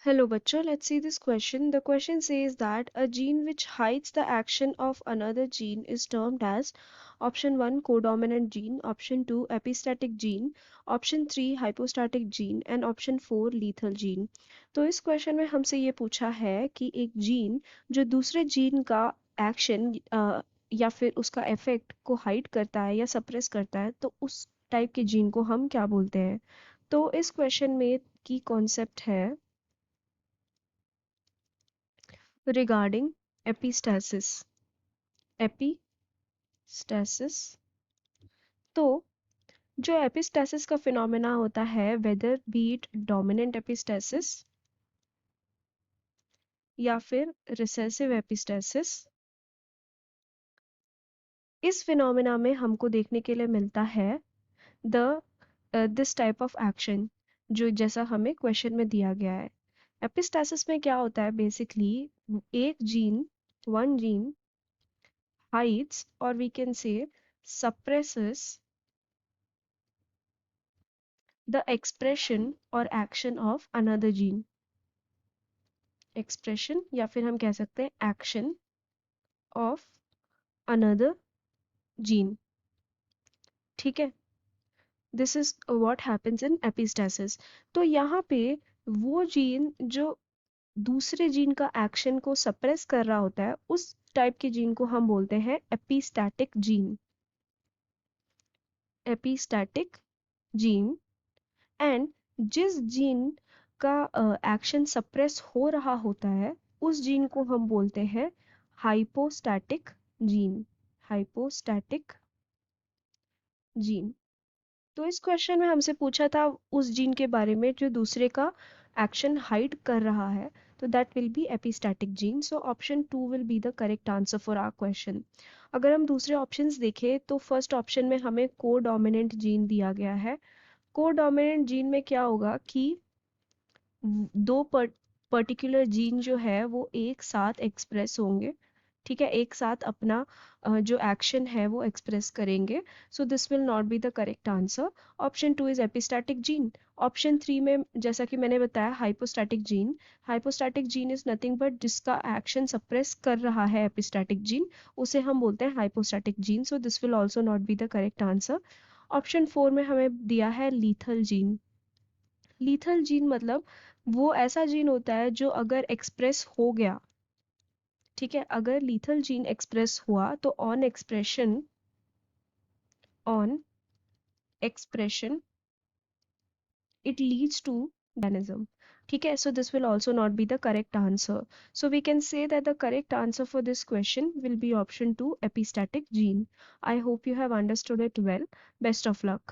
Hello, bachcho. Let's see this question. The question says that a gene which hides the action of another gene is termed as option 1 codominant gene, option 2 epistatic gene, option 3 hypostatic gene and option 4 lethal gene. तो इस question में हमसे ये पूछा है कि एक gene जो दूसरे जीन का एक्शन या फिर उसका इफेक्ट को हाइड करता है या सप्रेस करता है तो उस टाइप के जीन को हम क्या बोलते हैं। तो इस क्वेश्चन में की कॉन्सेप्ट है regarding epistasis. एपिस्टेसिस तो जो एपिस्टेसिस का फिनोमेना होता है वेदर बीट डोमिनेंट एपिस्टेसिस या फिर रिसेसिव एपिस्टेसिस, इस फिनोमेना में हमको देखने के लिए मिलता है the this type of action जो जैसा हमें क्वेश्चन में दिया गया है। एपिस्टेसिस में क्या होता है बेसिकली एक gene one gene hides or we can say suppresses the expression or action of another gene। expression या फिर हम कह सकते हैं action of another gene। ठीक है, this is what happens in epistasis. तो यहाँ पे वो जीन जो दूसरे जीन का एक्शन को सप्रेस कर रहा होता है उस टाइप के जीन को हम बोलते हैं epistatic gene. Epistatic gene and जिस जीन का एक्शन सप्रेस हो रहा होता है उस जीन को हम बोलते हैं हाइपोस्टैटिक जीन। Hypostatic gene. तो इस क्वेश्चन में हमसे पूछा था उस जीन के बारे में जो दूसरे का एक्शन हाइड कर रहा है, तो that will be epistatic gene. So option 2 will be the correct answer for our question. अगर हम दूसरे ऑप्शंस देखें तो फर्स्ट ऑप्शन में हमें कोडोमिनेंट जीन दिया गया है। कोडोमिनेंट जीन में क्या होगा कि दो पर्टिकुलर जीन जो है वो एक साथ एक्सप्रेस होंगे। ठीक है, एक साथ अपना जो एक्शन है वो एक्सप्रेस करेंगे। सो this will not be the correct answer. Option 2 is epistatic gene. Option 3 में जैसा कि मैंने बताया hypostatic gene. Hypostatic gene is nothing but जिसका एक्शन सप्रेस कर रहा है एपिस्टैटिक जीन, उसे हम बोलते हैं hypostatic gene. So this will also not be the correct answer. Option 4 में हमें दिया है लीथल जीन। लीथल जीन मतलब वो ऐसा जीन होता है जो अगर एक्सप्रेस हो गया, ठीक है, अगर लीथल जीन एक्सप्रेस हुआ तो on expression it leads to mechanism. ठीक है, so this will also not be the correct answer. So we can say that the correct answer for this question will be option 2 epistatic gene. I hope you have understood it well. Best of luck.